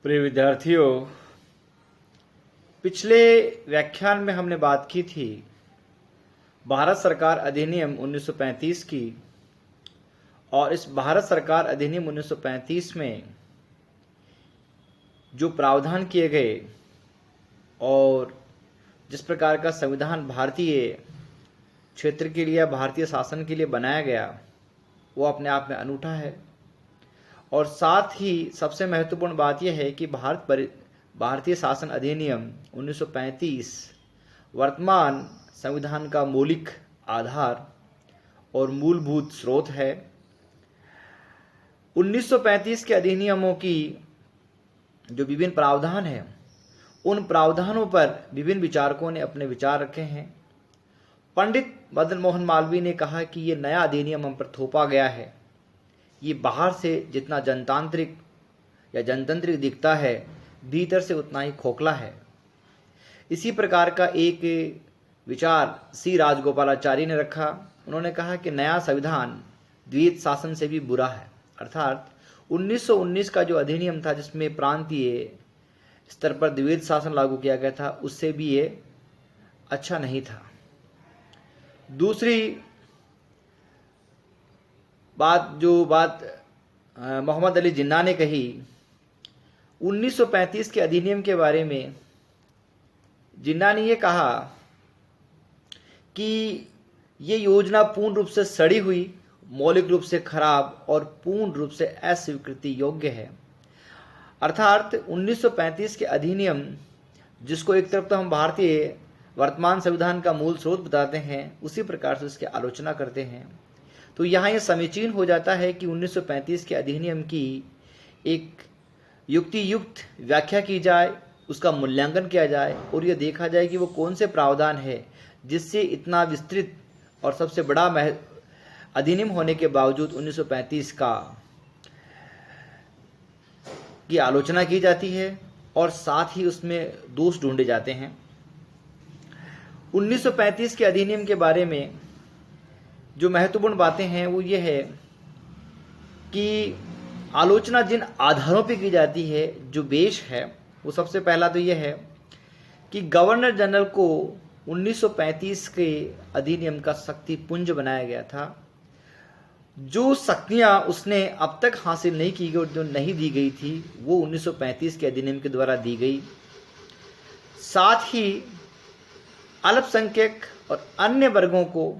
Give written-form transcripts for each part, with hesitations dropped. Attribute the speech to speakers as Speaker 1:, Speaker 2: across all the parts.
Speaker 1: प्रिय विद्यार्थियों, पिछले व्याख्यान में हमने बात की थी भारत सरकार अधिनियम 1935 की। और इस भारत सरकार अधिनियम 1935 में जो प्रावधान किए गए और जिस प्रकार का संविधान भारतीय क्षेत्र के लिए, भारतीय शासन के लिए बनाया गया, वो अपने आप में अनूठा है। और साथ ही सबसे महत्वपूर्ण बात यह है कि भारतीय शासन अधिनियम 1935 वर्तमान संविधान का मौलिक आधार और मूलभूत स्रोत है। 1935 के अधिनियमों की जो विभिन्न प्रावधान हैं, उन प्रावधानों पर विभिन्न विचारकों ने अपने विचार रखे हैं। पंडित मदन मोहन मालवीय ने कहा कि ये नया अधिनियम हम पर थोपा गया है, ये बाहर से जितना जनतांत्रिक या जनतंत्रिक दिखता है, भीतर से उतना ही खोखला है। इसी प्रकार का एक विचार सी राजगोपालाचारी ने रखा। उन्होंने कहा कि नया संविधान द्वैत शासन से भी बुरा है, अर्थात 1919 का जो अधिनियम था जिसमें प्रांतीय स्तर पर द्वैत शासन लागू किया गया था, उससे भी ये अच्छा नहीं था। दूसरी बात मोहम्मद अली जिन्ना ने कही, 1935 के अधिनियम के बारे में जिन्ना ने ये कहा कि ये योजना पूर्ण रूप से सड़ी हुई, मौलिक रूप से खराब और पूर्ण रूप से अस्वीकृति योग्य है। अर्थात 1935 के अधिनियम, जिसको एक तरफ तो हम भारतीय वर्तमान संविधान का मूल स्रोत बताते हैं, उसी प्रकार से उसकी आलोचना करते हैं। तो यहाँ ये समीचीन हो जाता है कि 1935 के अधिनियम की एक युक्ति युक्त व्याख्या की जाए, उसका मूल्यांकन किया जाए और ये देखा जाए कि वो कौन से प्रावधान है जिससे इतना विस्तृत और सबसे बड़ा अधिनियम होने के बावजूद 1935 की आलोचना की जाती है और साथ ही उसमें दोष ढूंढे जाते हैं। 1935 के अधिनियम के बारे में जो महत्वपूर्ण बातें हैं वो ये है कि आलोचना जिन आधारों पर की जाती है, जो बेस है, वो सबसे पहला तो ये है कि गवर्नर जनरल को 1935 के अधिनियम का शक्ति पुंज बनाया गया था। जो शक्तियां उसने अब तक हासिल नहीं की गई और जो नहीं दी गई थी, वो 1935 के अधिनियम के द्वारा दी गई। साथ ही अल्पसंख्यक और अन्य वर्गों को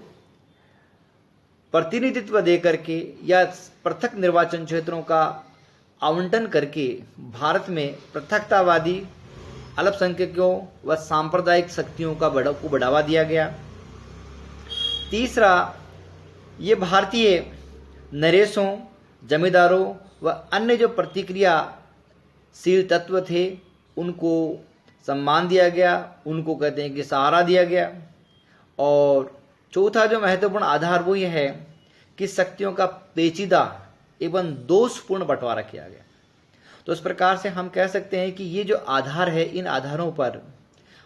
Speaker 1: प्रतिनिधित्व दे करके या पृथक निर्वाचन क्षेत्रों का आवंटन करके भारत में पृथकतावादी अल्पसंख्यकों व सांप्रदायिक शक्तियों को बढ़ावा दिया गया। तीसरा, ये भारतीय नरेशों, जमींदारों व अन्य जो प्रतिक्रियाशील तत्व थे, उनको सम्मान दिया गया, उनको कहते हैं कि सहारा दिया गया। और चौथा जो महत्वपूर्ण आधार वो ये है कि शक्तियों का पेचीदा एवं दोषपूर्ण बंटवारा किया गया। तो इस प्रकार से हम कह सकते हैं कि ये जो आधार है, इन आधारों पर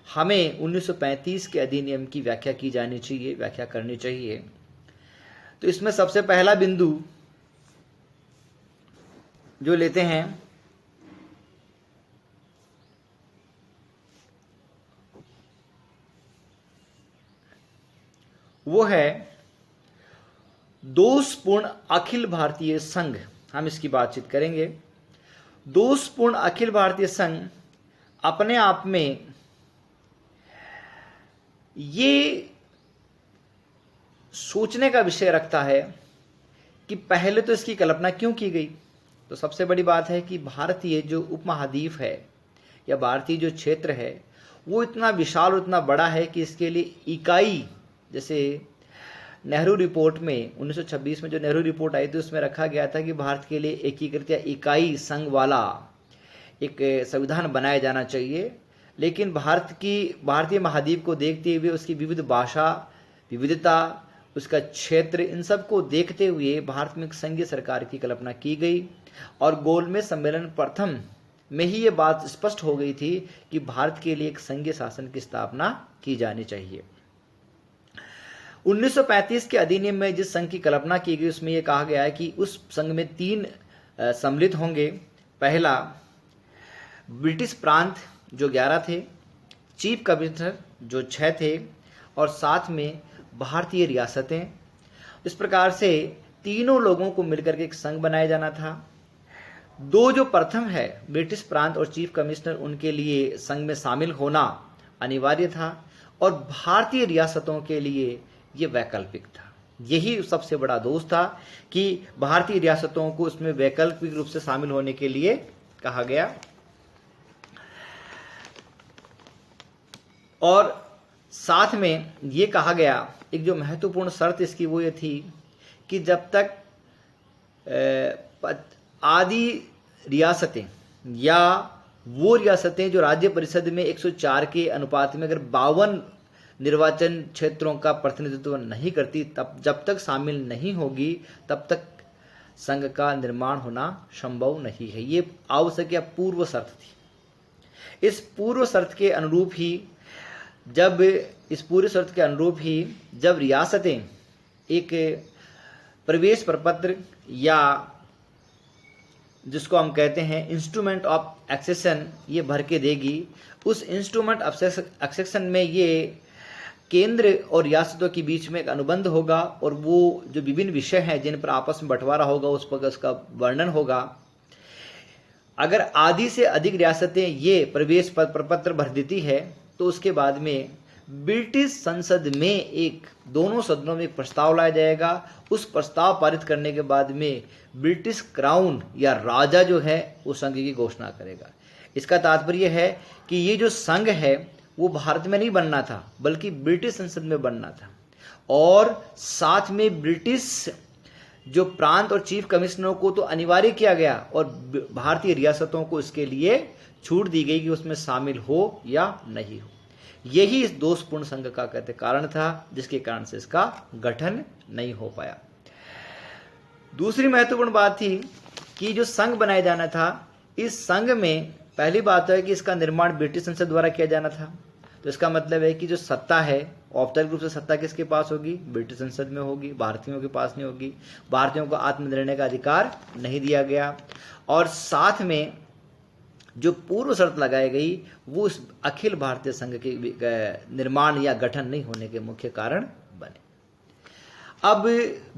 Speaker 1: हमें 1935 के अधिनियम की व्याख्या की जानी चाहिए, व्याख्या करनी चाहिए। तो इसमें सबसे पहला बिंदु जो लेते हैं वो है दोषपूर्ण अखिल भारतीय संघ। हम इसकी बातचीत करेंगे। दोषपूर्ण अखिल भारतीय संघ अपने आप में ये सोचने का विषय रखता है कि पहले तो इसकी कल्पना क्यों की गई। तो सबसे बड़ी बात है कि भारतीय जो उपमहाद्वीप है या भारतीय जो क्षेत्र है, वो इतना विशाल और इतना बड़ा है कि इसके लिए इकाई, जैसे नेहरू रिपोर्ट में 1926 में जो नेहरू रिपोर्ट आई थी, उसमें रखा गया था कि भारत के लिए एकीकृत या इकाई संघ वाला एक संविधान बनाया जाना चाहिए। लेकिन भारतीय महाद्वीप को देखते हुए, उसकी विविध भाषा, विविधता, उसका क्षेत्र, इन सब को देखते हुए भारत में एक संघीय सरकार की कल्पना की गई। और गोलमेज सम्मेलन प्रथम में ही ये बात स्पष्ट हो गई थी कि भारत के लिए एक संघीय शासन की स्थापना की जानी चाहिए। 1935 के अधिनियम में जिस संघ की कल्पना की गई, उसमें यह कहा गया है कि उस संघ में 3 सम्मिलित होंगे। पहला ब्रिटिश प्रांत जो 11 थे, चीफ कमिश्नर जो 6 थे, और साथ में भारतीय रियासतें। इस प्रकार से तीनों लोगों को मिलकर के एक संघ बनाया जाना था। दो जो प्रथम है ब्रिटिश प्रांत और चीफ कमिश्नर, उनके लिए संघ में शामिल होना अनिवार्य था, और भारतीय रियासतों के लिए ये वैकल्पिक था। यही सबसे बड़ा दोष था कि भारतीय रियासतों को उसमें वैकल्पिक रूप से शामिल होने के लिए कहा गया। और साथ में ये कहा गया, एक जो महत्वपूर्ण शर्त इसकी वो ये थी कि जब तक आदि रियासतें या वो रियासतें जो राज्य परिषद में 104 के अनुपात में अगर 52 निर्वाचन क्षेत्रों का प्रतिनिधित्व नहीं करती, तब जब तक शामिल नहीं होगी तब तक संघ का निर्माण होना संभव नहीं है। ये आवश्यक या पूर्व शर्त थी। इस पूर्व शर्त के अनुरूप ही जब रियासतें एक प्रवेश प्रपत्र या जिसको हम कहते हैं इंस्ट्रूमेंट ऑफ एक्सेशन ये भर के देगी, उस इंस्ट्रूमेंट ऑफ एक्सेशन में ये केंद्र और रियासतों के बीच में एक अनुबंध होगा, और वो जो विभिन्न विषय हैं जिन पर आपस में बंटवारा होगा उस पर उसका वर्णन होगा। अगर आधी से अधिक रियासतें ये प्रवेश प्रपत्र भर देती है तो उसके बाद में ब्रिटिश संसद में एक दोनों सदनों में एक प्रस्ताव लाया जाएगा। उस प्रस्ताव पारित करने के बाद में ब्रिटिश क्राउन या राजा जो है वो संघ की घोषणा करेगा। इसका तात्पर्य है कि ये जो संघ है वो भारत में नहीं बनना था बल्कि ब्रिटिश संसद में बनना था, और साथ में ब्रिटिश जो प्रांत और चीफ कमिश्नरों को तो अनिवार्य किया गया, और भारतीय रियासतों को इसके लिए छूट दी गई कि उसमें शामिल हो या नहीं हो। यही इस दोषपूर्ण संघ का कहते कारण था, जिसके कारण से इसका गठन नहीं हो पाया। दूसरी महत्वपूर्ण बात थी कि जो संघ बनाया जाना था, इस संघ में पहली बात है कि इसका निर्माण ब्रिटिश संसद द्वारा किया जाना था। तो इसका मतलब है कि जो सत्ता है औपचारिक रूप से सत्ता किसके पास होगी? ब्रिटिश संसद में होगी, भारतीयों के पास नहीं होगी। भारतीयों को आत्मनिर्णय का अधिकार नहीं दिया गया। और साथ में जो पूर्व शर्त लगाई गई वो उस अखिल भारतीय संघ के निर्माण या गठन नहीं होने के मुख्य कारण बने। अब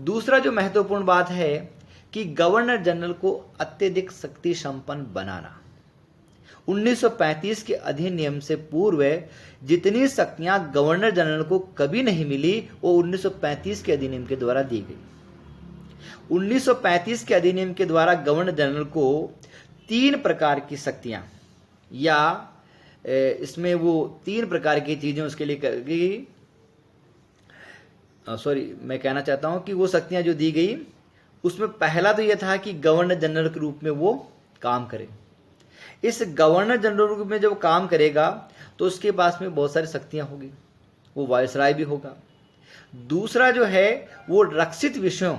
Speaker 1: दूसरा जो महत्वपूर्ण बात है कि गवर्नर जनरल को अत्यधिक शक्ति संपन्न बनाना। 1935 के अधिनियम से पूर्व जितनी शक्तियां गवर्नर जनरल को कभी नहीं मिली वो 1935 के अधिनियम के द्वारा दी गई। 1935 के अधिनियम के द्वारा गवर्नर जनरल को 3 प्रकार की शक्तियां या इसमें वो 3 प्रकार की चीजें उसके लिए मैं कहना चाहता हूं कि वो शक्तियां जो दी गई उसमें पहला तो यह था कि गवर्नर जनरल के रूप में वो काम करे। इस गवर्नर जनरल के रूप में जब काम करेगा तो उसके पास में बहुत सारी शक्तियां होगी, वो वायसराय भी होगा। दूसरा जो है वो रक्षित विषयों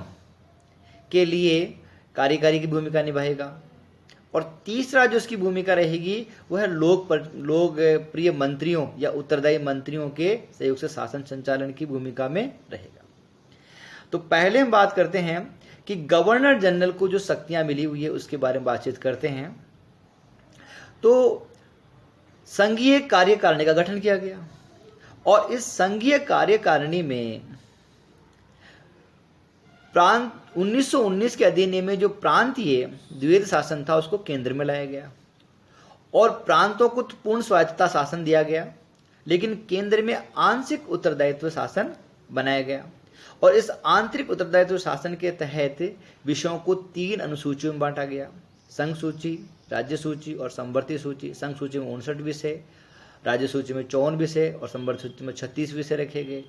Speaker 1: के लिए कार्यकारी की भूमिका निभाएगा, और तीसरा जो उसकी भूमिका रहेगी वह लोकप्रिय मंत्रियों या उत्तरदायी मंत्रियों के सहयोग से शासन संचालन की भूमिका में रहेगा। तो पहले हम बात करते हैं कि गवर्नर जनरल को जो शक्तियां मिली हुई है उसके बारे में बातचीत करते हैं। तो संघीय कार्यकारिणी का गठन किया गया, और इस संघीय कार्यकारिणी में 1919 के अधिनियम में जो प्रांतीय द्वैध शासन था उसको केंद्र में लाया गया, और प्रांतों को तो पूर्ण स्वायत्तता शासन दिया गया, लेकिन केंद्र में आंशिक उत्तरदायित्व शासन बनाया गया। और इस आंतरिक उत्तरदायित्व शासन के तहत विषयों को 3 अनुसूचियों में बांटा गया: संघ सूची, राज्य सूची और संवर्ती सूची। संघ सूची में 59 विषय, राज्य सूची में 54 विषय और संवर्ती सूची में 36 विषय रखे गए।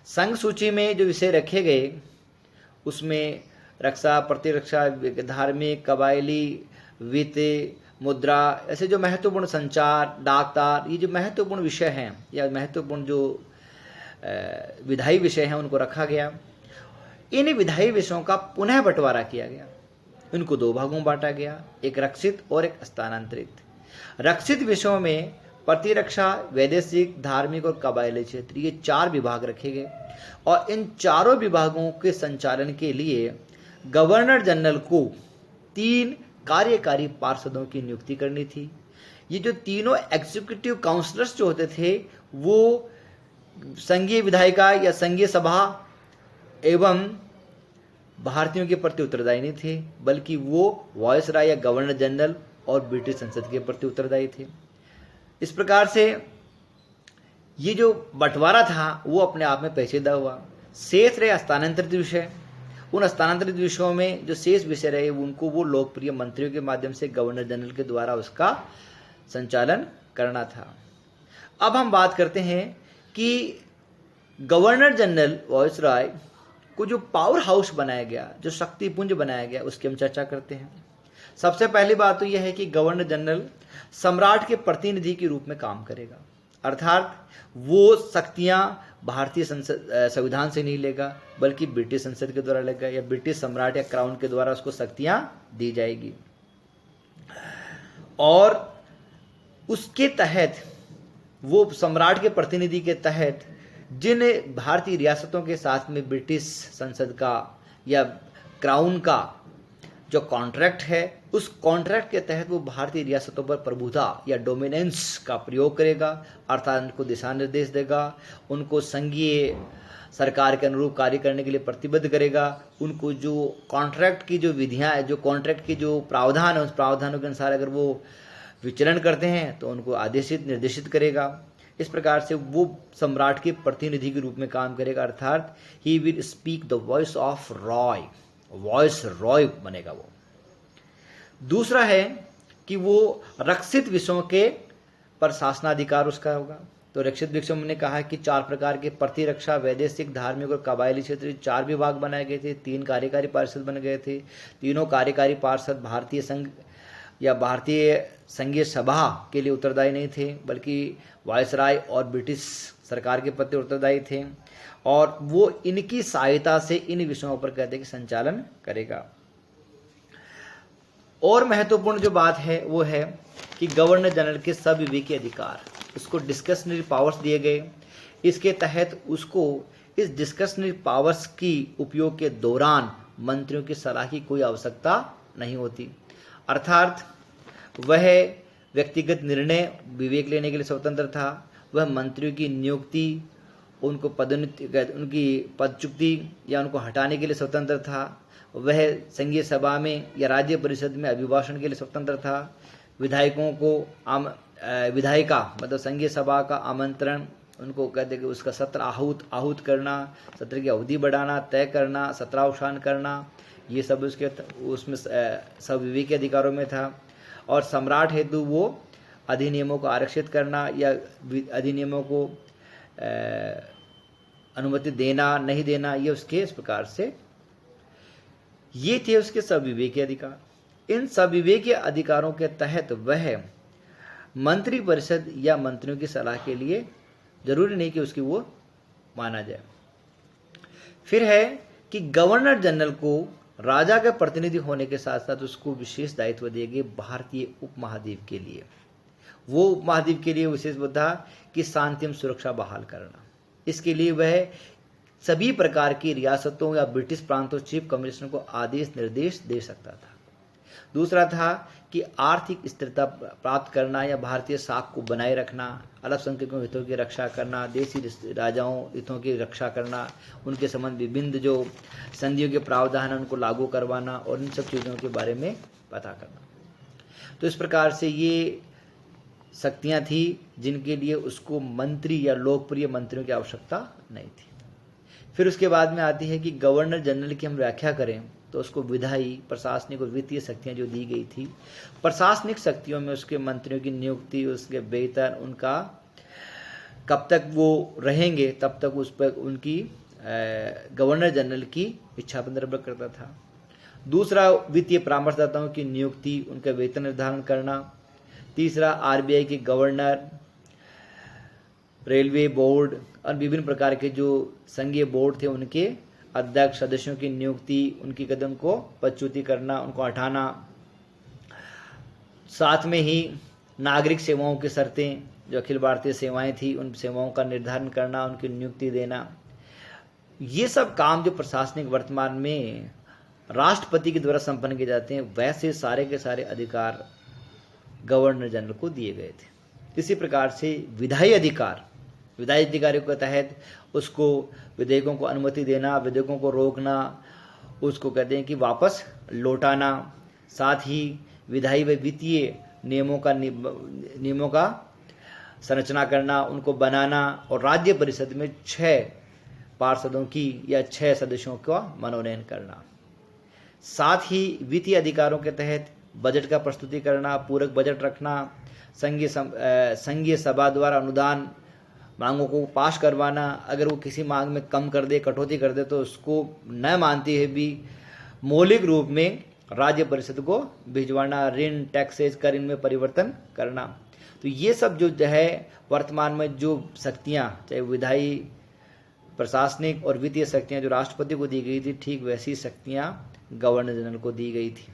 Speaker 1: संघ सूची में जो विषय रखे गए उसमें रक्षा, प्रतिरक्षा, धार्मिक, कबायली, वित्त, मुद्रा, ऐसे जो महत्वपूर्ण, संचार, डाकतार, ये जो महत्वपूर्ण विषय हैं या महत्वपूर्ण जो विधायी विषय हैं उनको रखा गया। इन विधायी विषयों का पुनः बंटवारा किया गया, इनको 2 भागों में बांटा गया, एक रक्षित और एक स्थानांतरित। रक्षित विषयों में प्रतिरक्षा, वैदेशिक, धार्मिक और कबायली क्षेत्र, ये 4 विभाग रखे गए, और इन चारों विभागों के संचालन के लिए गवर्नर जनरल को 3 कार्यकारी पार्षदों की नियुक्ति करनी थी। ये जो तीनों एग्जीक्यूटिव काउंसलर्स जो होते थे वो संघीय विधायिका या संघीय सभा एवं भारतीयों के प्रति उत्तरदायी नहीं थे, बल्कि वो वायसराय या गवर्नर जनरल और ब्रिटिश संसद के प्रति उत्तरदायी थे। इस प्रकार से ये जो बंटवारा था वो अपने आप में पेचीदा हुआ। शेष रहे स्थानांतरित विषय। उन स्थानांतरित विषयों में जो शेष विषय रहे उनको वो लोकप्रिय मंत्रियों के माध्यम से गवर्नर जनरल के द्वारा उसका संचालन करना था। अब हम बात करते हैं कि गवर्नर जनरल वायसराय को जो पावर हाउस बनाया गया, जो शक्तिपुंज बनाया गया, उसकी हम चर्चा करते हैं। सबसे पहली बात तो यह है कि गवर्नर जनरल सम्राट के प्रतिनिधि के रूप में काम करेगा, अर्थात वो शक्तियां भारतीय संविधान से नहीं लेगा बल्कि ब्रिटिश संसद के द्वारा लेगा, या ब्रिटिश सम्राट या क्राउन के द्वारा उसको शक्तियां दी जाएगी। और उसके तहत वो सम्राट के प्रतिनिधि के तहत जिन भारतीय रियासतों के साथ में ब्रिटिश संसद का या क्राउन का जो कॉन्ट्रैक्ट है, उस कॉन्ट्रैक्ट के तहत वो भारतीय रियासतों पर प्रभुता या डोमिनेंस का प्रयोग करेगा, अर्थात उनको दिशा निर्देश देगा, उनको संघीय सरकार के अनुरूप कार्य करने के लिए प्रतिबद्ध करेगा, उनको जो कॉन्ट्रैक्ट की जो विधियां, जो कॉन्ट्रैक्ट की जो प्रावधान है उस प्रावधानों के अनुसार अगर वो विचरण करते हैं तो उनको आदेशित निर्देशित करेगा। इस प्रकार से वो सम्राट के प्रतिनिधि के रूप में काम करेगा, अर्थात he will speak the voice of Roy, voice Roy बनेगा वो। दूसरा है कि वो रक्षित विषयों के पर शासनाधिकार उसका होगा। तो रक्षित विषयों में कहा कि 4 प्रकार के प्रतिरक्षा, वैदेशिक, धार्मिक और कबायली क्षेत्र 4 विभाग बनाए गए थे। 3 कार्यकारी पार्षद बन गए थे। तीनों कार्यकारी पार्षद भारतीय संघ या भारतीय संघीय सभा के लिए उत्तरदायी नहीं थे, बल्कि वायसराय और ब्रिटिश सरकार के प्रति उत्तरदायी थे, और वो इनकी सहायता से इन विषयों पर कहते हैं कि संचालन करेगा। और महत्वपूर्ण जो बात है वो है कि गवर्नर जनरल के सविवेकी अधिकार, उसको डिस्कशनरी पावर्स दिए गए। इसके तहत उसको इस डिस्कशनरी पावर्स की उपयोग के दौरान मंत्रियों की सलाह की कोई आवश्यकता नहीं होती, अर्थात वह व्यक्तिगत निर्णय विवेक लेने के लिए स्वतंत्र था। वह मंत्रियों की नियुक्ति, उनको पदोन्नति, उनकी पदच्युति या उनको हटाने के लिए स्वतंत्र था। वह संघीय सभा में या राज्य परिषद में अभिभाषण के लिए स्वतंत्र था। विधायकों को विधायिका मतलब संघीय सभा का आमंत्रण, उनको कहते कि उसका सत्र आहूत करना, सत्र की अवधि बढ़ाना, तय करना, सत्रावसान करना, ये सब उसमें सब विवेकी अधिकारों में था। और सम्राट हेतु वो अधिनियमों को आरक्षित करना या अधिनियमों को अनुमति देना नहीं देना, ये उसके इस प्रकार से ये थे उसके सविवेकी अधिकार। इन सविवेकी अधिकारों के तहत वह मंत्री परिषद या मंत्रियों की सलाह के लिए जरूरी नहीं कि उसकी वो माना जाए। फिर है कि गवर्नर जनरल को राजा के प्रतिनिधि होने के साथ साथ उसको विशेष दायित्व दिए गए भारतीय उपमहाद्वीप के लिए। वो उपमहाद्वीप के लिए विशेष था कि शांति एवं सुरक्षा बहाल करना। इसके लिए वह सभी प्रकार की रियासतों या ब्रिटिश प्रांतों चीफ कमिश्नर को आदेश निर्देश दे सकता था। दूसरा था कि आर्थिक स्थिरता प्राप्त करना या भारतीय साख को बनाए रखना, अल्पसंख्यकों हितों की रक्षा करना, देशी राजाओं हितों की रक्षा करना, उनके संबंध विभिन्न जो संधियों के प्रावधान हैं उनको लागू करवाना और इन सब चीज़ों के बारे में पता करना। तो इस प्रकार से ये शक्तियाँ थी जिनके लिए उसको मंत्री या लोकप्रिय मंत्रियों की आवश्यकता नहीं थी। फिर उसके बाद में आती है कि गवर्नर जनरल की हम व्याख्या करें तो उसको विधायी, प्रशासनिक और वित्तीय शक्तियाँ जो दी गई थी। प्रशासनिक शक्तियों में उसके मंत्रियों की नियुक्ति, उसके वेतन, उनका कब तक वो रहेंगे तब तक उस पर उनकी गवर्नर जनरल की इच्छा पर निर्भर करता था। दूसरा, वित्तीय परामर्शदाताओं की नियुक्ति, उनका वेतन निर्धारण करना। तीसरा, आरबीआई के गवर्नर, रेलवे बोर्ड और विभिन्न प्रकार के जो संघीय बोर्ड थे उनके अध्यक्ष सदस्यों की नियुक्ति, उनकी कदम को पदच्युति करना, उनको हटाना। साथ में ही नागरिक सेवाओं की शर्तें, जो अखिल भारतीय सेवाएं थी उन सेवाओं का निर्धारण करना, उनकी नियुक्ति देना। ये सब काम जो प्रशासनिक वर्तमान में राष्ट्रपति के द्वारा संपन्न किए जाते हैं, वैसे सारे के सारे अधिकार गवर्नर जनरल को दिए गए थे। इसी प्रकार से विधायी अधिकारियों के तहत उसको विधेयकों को अनुमति देना, विधेयकों को रोकना, उसको कहते हैं कि वापस लौटाना, साथ ही विधायी व वित्तीय नियमों का संरचना करना, उनको बनाना और राज्य परिषद में 6 पार्षदों की या 6 सदस्यों का मनोनयन करना। साथ ही वित्तीय अधिकारों के तहत बजट का प्रस्तुति करना, पूरक बजट रखना, संघीय सभा द्वारा अनुदान मांगों को पास करवाना, अगर वो किसी मांग में कम कर दे, कटौती कर दे तो उसको न मानते हुए भी मौलिक रूप में राज्य परिषद को भिजवाना, ऋण, टैक्सेस, कर इनमें परिवर्तन करना। तो ये सब जो है वर्तमान में जो शक्तियाँ, चाहे विधायी, प्रशासनिक और वित्तीय शक्तियाँ जो राष्ट्रपति को दी गई थी, ठीक वैसी शक्तियाँ गवर्नर जनरल को दी गई थी।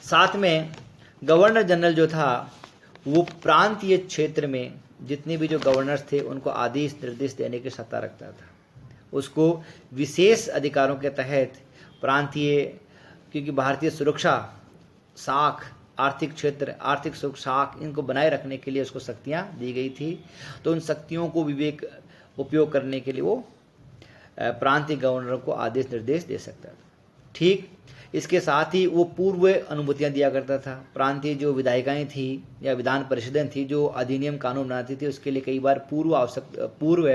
Speaker 1: साथ में गवर्नर जनरल जो था वो प्रांतीय क्षेत्र में जितने भी जो गवर्नर्स थे उनको आदेश निर्देश देने की सत्ता रखता था। उसको विशेष अधिकारों के तहत प्रांतीय, क्योंकि भारतीय सुरक्षा शाख, आर्थिक क्षेत्र, आर्थिक सुरक्षा शाख, इनको बनाए रखने के लिए उसको शक्तियाँ दी गई थी। तो उन शक्तियों को विवेक उपयोग करने के लिए वो प्रांतीय गवर्नर को आदेश निर्देश दे सकता था। ठीक इसके साथ ही वो पूर्व अनुमतियां दिया करता था। प्रांतीय जो विधायिकाएं थी या विधान परिषदें थी जो अधिनियम कानून बनाती थी, उसके लिए कई बार पूर्व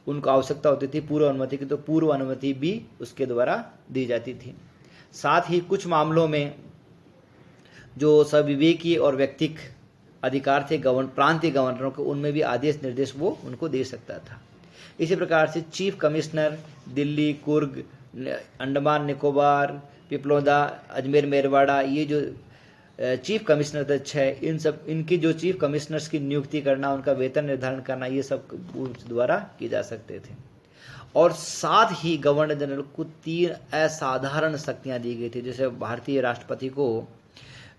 Speaker 1: उनको आवश्यकता होती थी पूर्व अनुमति की, तो पूर्व अनुमति भी उसके द्वारा दी जाती थी। साथ ही कुछ मामलों में जो सविवेकी और व्यक्तिक अधिकार थे प्रांतीय गवर्नरों के, उनमें भी आदेश निर्देश वो उनको दे सकता था। इसी प्रकार से चीफ कमिश्नर दिल्ली, कुर्ग, अंडमान निकोबार, पिपलोदा, अजमेर, मेरवाड़ा, ये जो चीफ कमिश्नर थे 6, इनकी जो चीफ कमिश्नर्स की नियुक्ति करना, उनका वेतन निर्धारण करना, ये सब द्वारा की जा सकते थे। और साथ ही गवर्नर जनरल को 3 असाधारण शक्तियां दी गई थी। जैसे भारतीय राष्ट्रपति को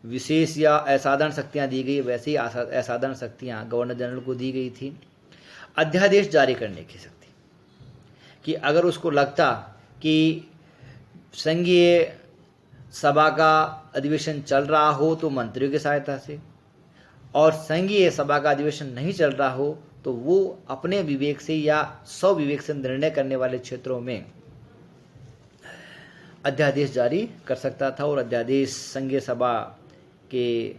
Speaker 1: विशेष या असाधारण शक्तियां दी गई, वैसे ही असाधारण शक्तियां गवर्नर जनरल को दी गई थी। अध्यादेश जारी करने की शक्ति, कि अगर उसको लगता कि संघीय सभा का अधिवेशन चल रहा हो तो मंत्रियों की सहायता से, और संघीय सभा का अधिवेशन नहीं चल रहा हो तो वो अपने विवेक से या स्वविवेक से निर्णय करने वाले क्षेत्रों में अध्यादेश जारी कर सकता था। और अध्यादेश संघीय सभा के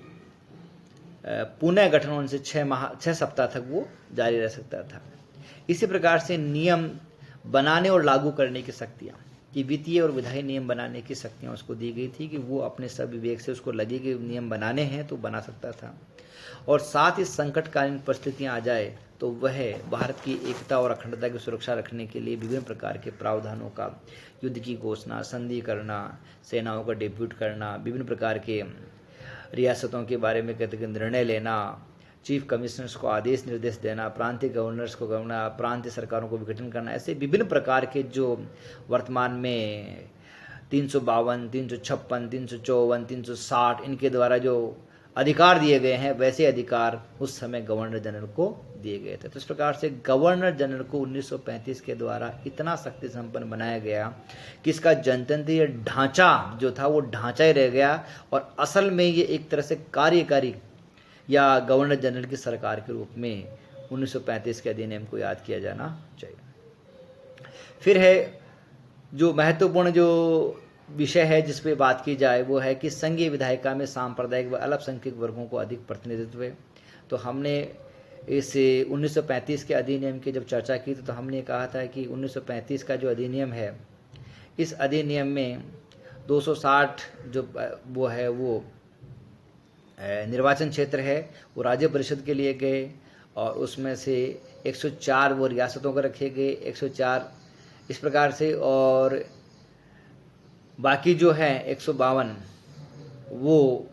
Speaker 1: पुनः गठन होने से 6 सप्ताह तक वो जारी रह सकता था। इसी प्रकार से नियम बनाने और लागू करने की शक्तियाँ, कि वित्तीय और विधायी नियम बनाने की शक्तियाँ उसको दी गई थी, कि वो अपने सब विवेक से उसको लगे कि नियम बनाने हैं तो बना सकता था। और साथ ही संकटकालीन परिस्थितियाँ आ जाए तो वह भारत की एकता और अखंडता की सुरक्षा रखने के लिए विभिन्न प्रकार के प्रावधानों का, युद्ध की घोषणा, संधि करना, सेनाओं का डेप्यूट करना, विभिन्न प्रकार के रियासतों के बारे में कहते निर्णय लेना, चीफ कमिश्नर्स को आदेश निर्देश देना, प्रांतीय गवर्नर्स को गवर्नर, प्रांतीय सरकारों को विघटन करना, ऐसे विभिन्न प्रकार के जो वर्तमान में 352, 356, 354, 360 इनके द्वारा जो अधिकार दिए गए हैं, वैसे अधिकार उस समय गवर्नर जनरल को दिए गए थे। तो इस प्रकार से गवर्नर जनरल को 1935 के द्वारा इतना शक्ति संपन्न बनाया गया कि इसका जनतंत्रीय ढांचा जो था वो ढांचा ही रह गया, और असल में ये एक तरह से कार्यकारी या गवर्नर जनरल की सरकार के रूप में 1935 के अधिनियम को याद किया जाना चाहिए। फिर है जो महत्वपूर्ण जो विषय है जिस पे बात की जाए, वो है कि संघीय विधायिका में सांप्रदायिक व अल्पसंख्यक वर्गों को अधिक प्रतिनिधित्व है। तो हमने इस 1935 के अधिनियम की जब चर्चा की तो हमने कहा था कि 1935 का जो अधिनियम है, इस अधिनियम में 260 जो वो है वो निर्वाचन क्षेत्र है वो राज्य परिषद के लिए गए, और उसमें से 104 वो रियासतों को रखे गए, 104 इस प्रकार से, और बाकी जो है 152 वो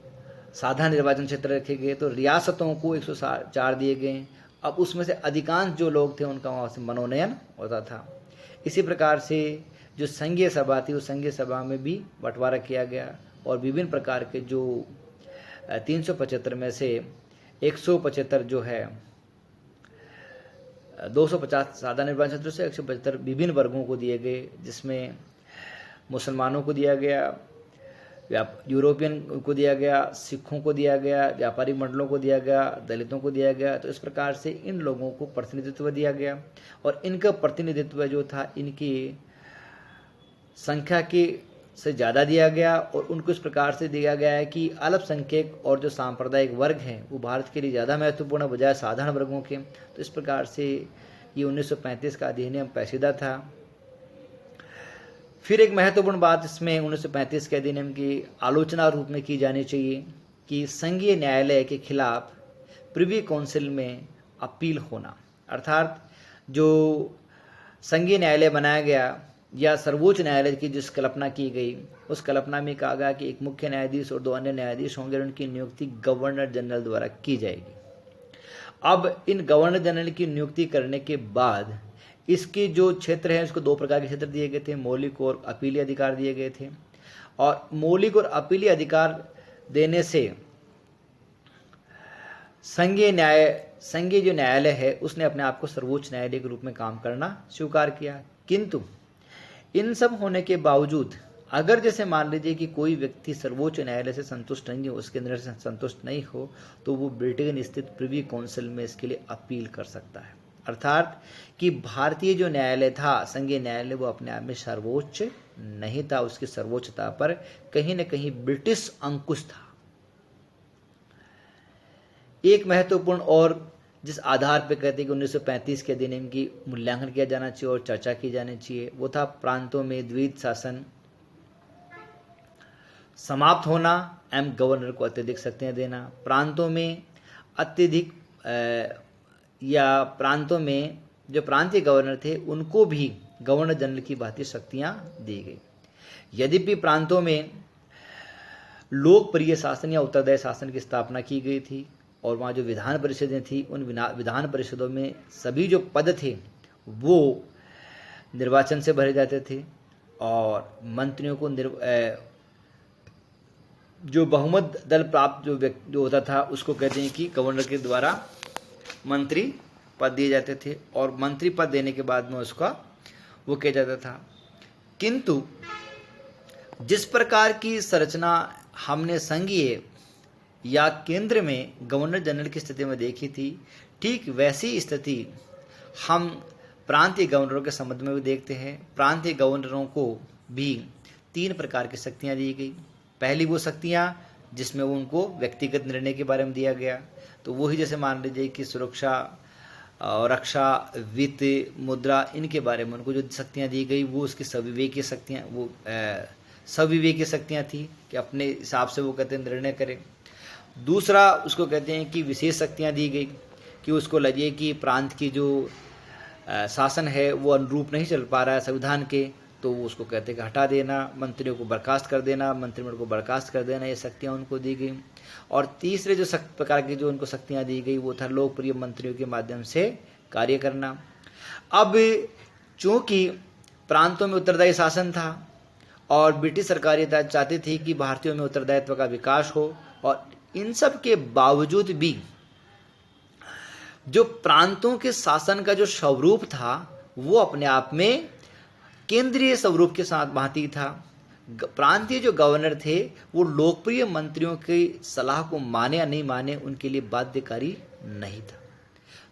Speaker 1: साधारण निर्वाचन क्षेत्र रखे गए। तो रियासतों को 104 दिए गए। अब उसमें से अधिकांश जो लोग थे उनका वहाँ से मनोनयन होता था। इसी प्रकार से जो संघीय सभा थी उस संघीय सभा में भी बंटवारा किया गया, और विभिन्न प्रकार के जो 375 में से 175 जो है 250 साधारण निर्वाचन क्षेत्रों से 175 विभिन्न वर्गों को दिए गए, जिसमें मुसलमानों को दिया गया, यूरोपियन को दिया गया, सिखों को दिया गया, व्यापारी मंडलों को दिया गया, दलितों को दिया गया। तो इस प्रकार से इन लोगों को प्रतिनिधित्व दिया गया और इनका प्रतिनिधित्व जो था इनकी संख्या के से ज़्यादा दिया गया और उनको इस प्रकार से दिया गया है कि अल्पसंख्यक और जो सांप्रदायिक वर्ग हैं वो भारत के लिए ज़्यादा महत्वपूर्ण बजाय साधारण वर्गों के। तो इस प्रकार से ये 1935 का अधिनियम पेचीदा था। फिर एक महत्वपूर्ण बात इसमें 1935 के अधिनियम की आलोचना रूप में की जानी चाहिए कि संघीय न्यायालय के खिलाफ प्रिवी काउंसिल में अपील होना, अर्थात जो संघीय न्यायालय बनाया गया या सर्वोच्च न्यायालय की जिस कल्पना की गई उस कल्पना में कहा गया कि एक मुख्य न्यायाधीश और 2 अन्य न्यायाधीश होंगे और उनकी नियुक्ति गवर्नर जनरल द्वारा की जाएगी। अब इन गवर्नर जनरल की नियुक्ति करने के बाद इसके जो क्षेत्र हैं उसको 2 प्रकार के क्षेत्र दिए गए थे, मौलिक और अपीलीय अधिकार दिए गए थे। और मौलिक और अपीलीय अधिकार देने से संघीय जो न्यायालय है उसने अपने आप को सर्वोच्च न्यायालय के रूप में काम करना स्वीकार किया। किंतु इन सब होने के बावजूद अगर जैसे मान लीजिए कि कोई व्यक्ति सर्वोच्च न्यायालय से संतुष्ट नहीं हो, उसके निर्णय से संतुष्ट नहीं हो, तो वो ब्रिटेन स्थित प्रिवी काउंसिल में इसके लिए अपील कर सकता है। अर्थात कि भारतीय जो न्यायालय था, संघीय न्यायालय, वो अपने आप में सर्वोच्च नहीं था, उसकी सर्वोच्चता पर कहीं न कहीं ब्रिटिश अंकुश था। एक महत्वपूर्ण और जिस आधार पर कहते हैं कि 1935 के अधिनियम की मूल्यांकन किया जाना चाहिए और चर्चा की जानी चाहिए, वो था प्रांतों में द्वैध शासन समाप्त होना एवं गवर्नर को अत्यधिक शक्तियां देना। प्रांतों में अत्यधिक या प्रांतों में जो प्रांतीय गवर्नर थे उनको भी गवर्नर जनरल की भांति शक्तियां दी गई। यद्यपि प्रांतों में लोकप्रिय शासन या उत्तरदायी शासन की स्थापना की गई थी और वहाँ जो विधान परिषदें थी उन विधान परिषदों में सभी जो पद थे वो निर्वाचन से भरे जाते थे और मंत्रियों को जो बहुमत दल प्राप्त जो होता था उसको कहते हैं कि गवर्नर के द्वारा मंत्री पद दिए जाते थे और मंत्री पद देने के बाद में उसका वो किया जाता था। किंतु जिस प्रकार की संरचना हमने संघीय या केंद्र में गवर्नर जनरल की स्थिति में देखी थी, ठीक वैसी स्थिति हम प्रांतीय गवर्नरों के संबंध में भी देखते हैं। प्रांतीय गवर्नरों को भी 3 प्रकार की शक्तियां दी गई। पहली वो शक्तियां जिसमें वो उनको व्यक्तिगत निर्णय के बारे में दिया गया, तो वही जैसे मान लीजिए कि सुरक्षा और रक्षा, वित्त, मुद्रा, इनके बारे में उनको जो शक्तियां दी गई वो उसकी सविवेकी शक्तियां, वो सविवेकी शक्तियां थी कि अपने हिसाब से वो कहते हैं निर्णय करें। दूसरा उसको कहते हैं कि विशेष शक्तियां दी गई कि उसको लगे कि प्रांत की जो शासन है वो अनुरूप नहीं चल पा रहा है संविधान के, तो वो उसको कहते हैं कि हटा देना, मंत्रियों को बर्खास्त कर देना, मंत्रिमंडल को बर्खास्त कर देना, ये शक्तियाँ उनको दी गई। और तीसरे जो प्रकार की जो उनको शक्तियाँ दी गई वो था लोकप्रिय मंत्रियों के माध्यम से कार्य करना। अब चूँकि प्रांतों में उत्तरदायी शासन था और ब्रिटिश सरकार चाहती थी कि भारतीयों में उत्तरदायित्व का विकास हो, और इन सब के बावजूद भी जो प्रांतों के शासन का जो स्वरूप था वो अपने आप में केंद्रीय स्वरूप के साथ भांति था। प्रांतीय जो गवर्नर थे वो लोकप्रिय मंत्रियों की सलाह को माने या नहीं माने उनके लिए बाध्यकारी नहीं था।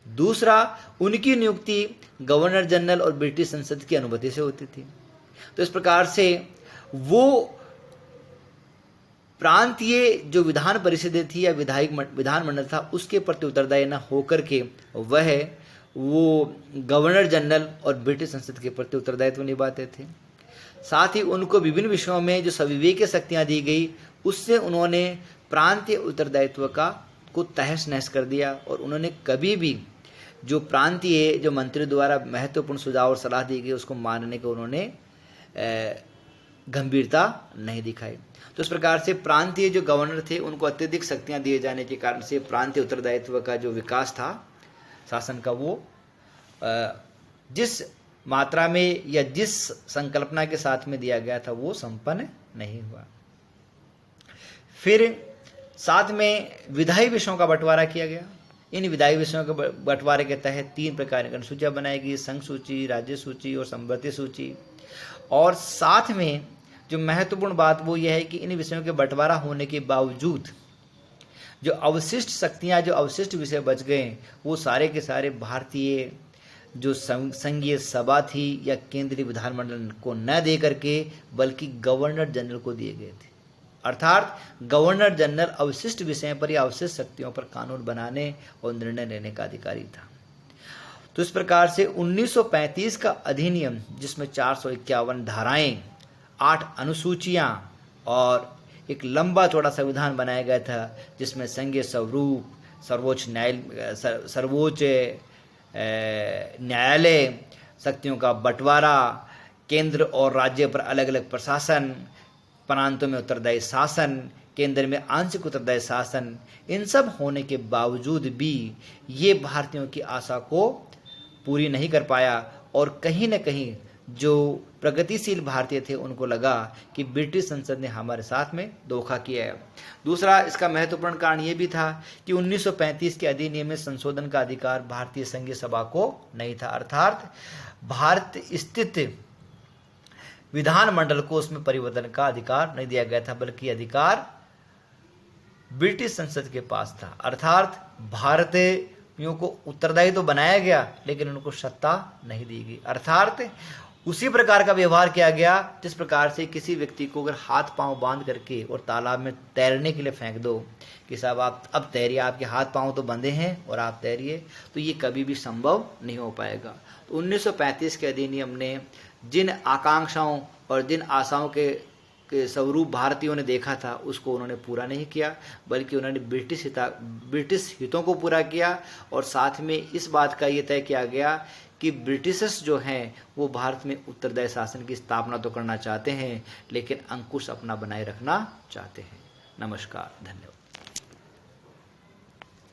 Speaker 1: दूसरा, उनकी नियुक्ति गवर्नर जनरल और ब्रिटिश संसद की अनुमति से होती थी। तो इस प्रकार से वो प्रांतीय जो विधान परिषदें थी या विधानमंडल था उसके प्रति उत्तरदायी न होकर के वो गवर्नर जनरल और ब्रिटिश संसद के प्रति उत्तरदायित्व निभाते थे। साथ ही उनको विभिन्न विषयों में जो सविवेकी शक्तियां दी गई उससे उन्होंने प्रांतीय उत्तरदायित्व को तहस नहस कर दिया और उन्होंने कभी भी जो प्रांतीय जो मंत्री द्वारा महत्वपूर्ण सुझाव और सलाह दी गई उसको मानने को उन्होंने गंभीरता नहीं दिखाई। तो इस प्रकार से प्रांतीय जो गवर्नर थे उनको अत्यधिक शक्तियां दिए जाने के कारण से प्रांतीय उत्तरदायित्व का जो विकास था शासन का वो जिस मात्रा में या जिस संकल्पना के साथ में दिया गया था वो संपन्न नहीं हुआ। फिर साथ में विधायी विषयों का बंटवारा किया गया। इन विधायी विषयों के बंटवारे के तहत 3 प्रकार की अनुसूचियां बनाई गई, संघ सूची, राज्य सूची और संवर्ती सूची। और साथ में जो महत्वपूर्ण बात वो यह है कि इन विषयों के बंटवारा होने के बावजूद जो अवशिष्ट शक्तियां, जो अवशिष्ट विषय बच गए, वो सारे के सारे भारतीय जो संघीय सभा थी या केंद्रीय विधानमंडल को न दे करके बल्कि गवर्नर जनरल को दिए गए थे। अर्थात गवर्नर जनरल अवशिष्ट विषयों पर या अवशिष्ट शक्तियों पर कानून बनाने और निर्णय लेने का अधिकारी था। तो इस प्रकार से 1935 का अधिनियम, जिसमें 451 धाराएं, 8 अनुसूचियां और एक लंबा चौड़ा संविधान बनाया गया था, जिसमें संघीय स्वरूप, सर्वोच्च न्यायालय, शक्तियों का बंटवारा, केंद्र और राज्य पर अलग अलग प्रशासन, प्रांतों में उत्तरदायी शासन, केंद्र में आंशिक उत्तरदायी शासन, इन सब होने के बावजूद भी ये भारतीयों की आशा को पूरी नहीं कर पाया और कहीं न कहीं जो प्रगतिशील भारतीय थे उनको लगा कि ब्रिटिश संसद ने हमारे साथ में धोखा किया है। दूसरा इसका महत्वपूर्ण कारण ये भी था कि 1935 के अधिनियम में संशोधन का अधिकार भारतीय संघीय सभा को नहीं था। अर्थात भारत स्थित विधानमंडल को उसमें परिवर्तन का अधिकार नहीं दिया गया था, बल्कि अधिकार ब्रिटिश संसद के पास था। अर्थात भारतीयों को उत्तरदायी तो बनाया गया लेकिन उनको सत्ता नहीं दी गई। अर्थात उसी प्रकार का व्यवहार किया गया जिस प्रकार से किसी व्यक्ति को अगर हाथ पांव बांध करके और तालाब में तैरने के लिए फेंक दो कि साहब आप अब तैरिए, आपके हाथ पांव तो बंधे हैं और आप तैरिए, तो ये कभी भी संभव नहीं हो पाएगा। तो 1935 के अधिनियम ने जिन आकांक्षाओं और जिन आशाओं के स्वरूप भारतीयों ने देखा था उसको उन्होंने पूरा नहीं किया, बल्कि उन्होंने ब्रिटिश हितों को पूरा किया और साथ में इस बात का ये तय किया गया कि ब्रिटिशर्स जो हैं वो भारत में उत्तरदायी शासन की स्थापना तो करना चाहते हैं लेकिन अंकुश अपना बनाए रखना चाहते हैं। नमस्कार, धन्यवाद।